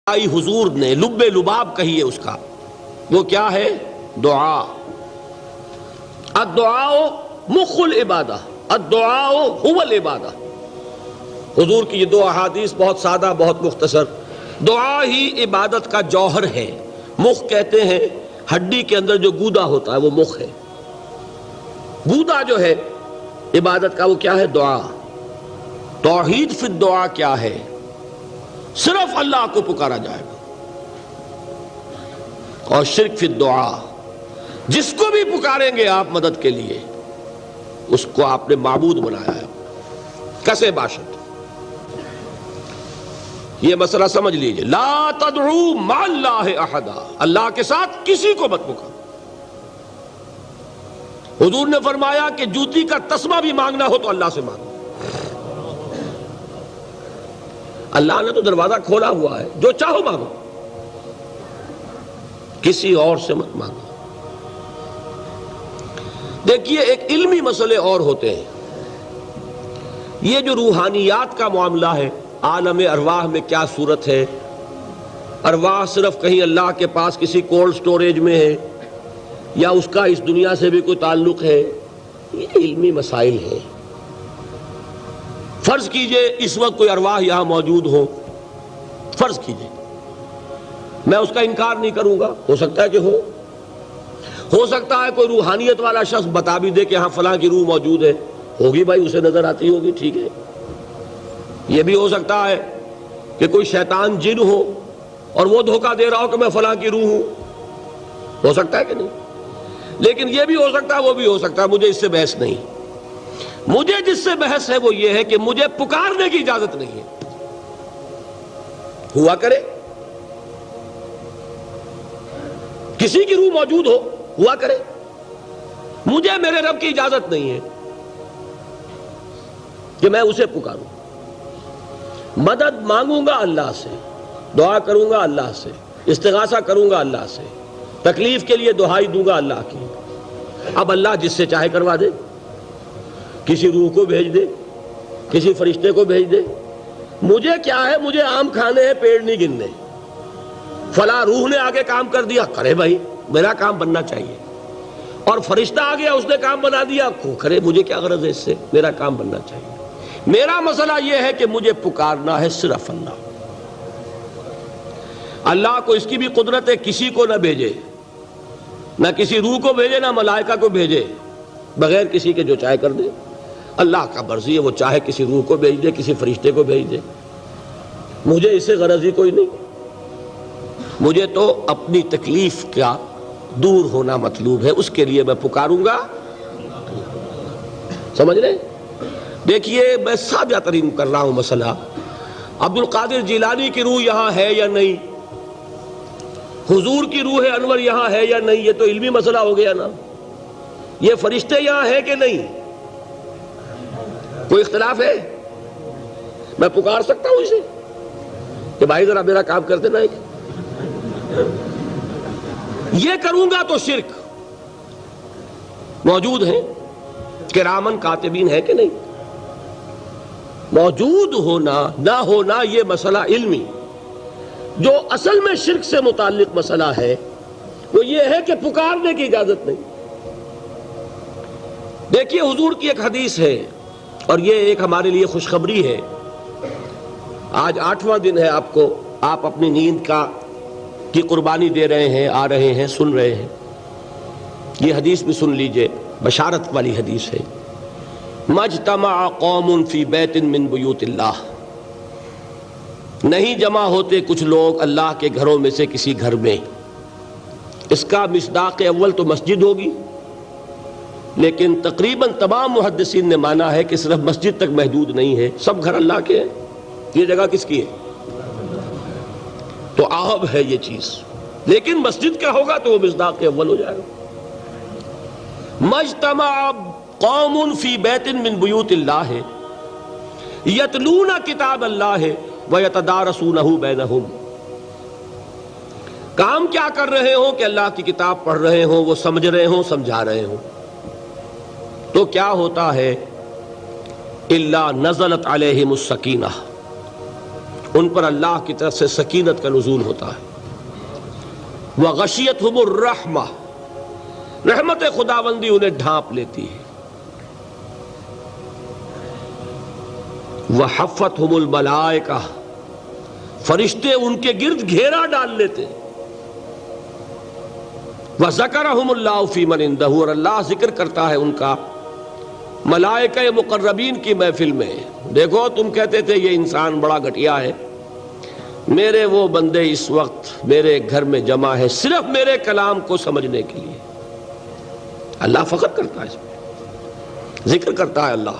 آئی حضور نے لب لباب کہیے اس کا، وہ کیا ہے؟ دعا۔ الدعاء مخ العبادہ، الدعاء هو العبادہ۔ حضور کی یہ دو احادیث بہت سادہ، بہت مختصر۔ دعا ہی عبادت کا جوہر ہے۔ مخ کہتے ہیں ہڈی کے اندر جو گودا ہوتا ہے وہ مخ ہے۔ گودا جو ہے عبادت کا وہ کیا ہے؟ دعا۔ توحید فی الدعا کیا ہے؟ صرف اللہ کو پکارا جائے گا۔ اور شرک فی الدعا، جس کو بھی پکاریں گے آپ مدد کے لیے اس کو آپ نے معبود بنایا ہے، کسے باشد۔ یہ مسئلہ سمجھ لیجئے، لا تدعو مع اللہ احدا، اللہ کے ساتھ کسی کو مت پکارو۔ حضور نے فرمایا کہ جوتی کا تسمہ بھی مانگنا ہو تو اللہ سے مانگو۔ اللہ نے تو دروازہ کھولا ہوا ہے، جو چاہو مانگو، کسی اور سے مت مانگو۔ دیکھیے ایک علمی مسئلے اور ہوتے ہیں، یہ جو روحانیات کا معاملہ ہے، عالم ارواح میں کیا صورت ہے، ارواح صرف کہیں اللہ کے پاس کسی کولڈ سٹوریج میں ہے یا اس کا اس دنیا سے بھی کوئی تعلق ہے، یہ علمی مسائل ہیں۔ فرض کیجئے اس وقت کوئی ارواح یہاں موجود ہو، فرض کیجئے، میں اس کا انکار نہیں کروں گا، ہو سکتا ہے کہ ہو سکتا ہے کوئی روحانیت والا شخص بتا بھی دے کہ ہاں فلاں کی روح موجود ہے، ہوگی بھائی، اسے نظر آتی ہوگی، ٹھیک ہے۔ یہ بھی ہو سکتا ہے کہ کوئی شیطان جن ہو اور وہ دھوکہ دے رہا ہو کہ میں فلاں کی روح ہوں، ہو سکتا ہے کہ نہیں؟ لیکن یہ بھی ہو سکتا ہے، وہ بھی ہو سکتا ہے، مجھے اس سے بحث نہیں۔ مجھے جس سے بحث ہے وہ یہ ہے کہ مجھے پکارنے کی اجازت نہیں ہے۔ ہوا کرے کسی کی روح موجود ہو، ہوا کرے، مجھے میرے رب کی اجازت نہیں ہے کہ میں اسے پکاروں۔ مدد مانگوں گا اللہ سے، دعا کروں گا اللہ سے، استغاثہ کروں گا اللہ سے، تکلیف کے لیے دہائی دوں گا اللہ کی۔ اب اللہ جس سے چاہے کروا دے، کسی روح کو بھیج دے، کسی فرشتے کو بھیج دے، مجھے کیا ہے؟ مجھے آم کھانے ہیں، پیڑ نہیں گننے۔ فلاں روح نے آگے کام کر دیا، کرے بھائی، میرا کام بننا چاہیے۔ اور فرشتہ آ گیا، اس نے کام بنا دیا، کرے، مجھے کیا غرض ہے اس سے، میرا کام بننا چاہیے۔ میرا مسئلہ یہ ہے کہ مجھے پکارنا ہے صرف اللہ۔ اللہ کو اس کی بھی قدرت ہے کسی کو نہ بھیجے، نہ کسی روح کو بھیجے، نہ ملائکہ کو بھیجے، بغیر کسی کے جو چاہے کر دے۔ اللہ کا مرضی ہے، وہ چاہے کسی روح کو بھیج دے، کسی فرشتے کو بھیج دے، مجھے اس سے غرض ہی کوئی نہیں۔ مجھے تو اپنی تکلیف کا دور ہونا مطلوب ہے، اس کے لیے میں پکاروں گا۔ سمجھ رہے؟ دیکھیے میں سادہ ترین کر رہا ہوں مسئلہ۔ عبد القادر جیلانی کی روح یہاں ہے یا نہیں، حضور کی روح انور یہاں ہے یا نہیں، یہ تو علمی مسئلہ ہو گیا نا۔ یہ فرشتے یہاں ہیں کہ نہیں، کوئی اختلاف ہے؟ میں پکار سکتا ہوں اسے کہ بھائی ذرا میرا کام کر دینا۔ یہ کروں گا تو شرک۔ موجود ہیں کرامن کاتبین ہے کہ نہیں؟ موجود ہونا نہ ہونا یہ مسئلہ علمی۔ جو اصل میں شرک سے متعلق مسئلہ ہے وہ یہ ہے کہ پکارنے کی اجازت نہیں۔ دیکھیے حضور کی ایک حدیث ہے، اور یہ ایک ہمارے لیے خوشخبری ہے۔ آج 8واں دن ہے، آپ اپنی نیند کی قربانی دے رہے ہیں، آ رہے ہیں، سن رہے ہیں۔ یہ حدیث بھی سن لیجئے، بشارت والی حدیث ہے۔ مجتمع قوم فی بیت من بیوت اللہ، نہیں جمع ہوتے کچھ لوگ اللہ کے گھروں میں سے کسی گھر میں۔ اس کا مصداق اول تو مسجد ہوگی، لیکن تقریباً تمام محدثین نے مانا ہے کہ صرف مسجد تک محدود نہیں ہے، سب گھر اللہ کے ہیں۔ یہ جگہ کس کی ہے؟ تو عام ہے یہ چیز، لیکن مسجد کا ہوگا تو وہ مصداق اول ہو جائے گا۔ مجتمع قوم فی بیت من بیوت اللہ یتلون کتاب اللہ ویتدارسونہ بینہم، کام کیا کر رہے ہوں کہ اللہ کی کتاب پڑھ رہے ہوں، وہ سمجھ رہے ہوں، سمجھا رہے ہوں، تو کیا ہوتا ہے؟ الا نزلت علیہم السکینہ، ان پر اللہ کی طرف سے سکینت کا نزول ہوتا ہے۔ وغشیتہم الرحمہ، رحمت خداوندی انہیں ڈھانپ لیتی ہے۔ وحفتہم الملائکہ، فرشتے ان کے گرد گھیرا ڈال لیتے۔ وذکرہم اللہ فی من عندہ، اور اللہ ذکر کرتا ہے ان کا ملائکہ مقربین کی محفل میں۔ دیکھو تم کہتے تھے یہ انسان بڑا گھٹیا ہے، میرے وہ بندے اس وقت میرے گھر میں جمع ہے صرف میرے کلام کو سمجھنے کے لیے۔ اللہ فخر کرتا ہے اس میں، ذکر کرتا ہے اللہ۔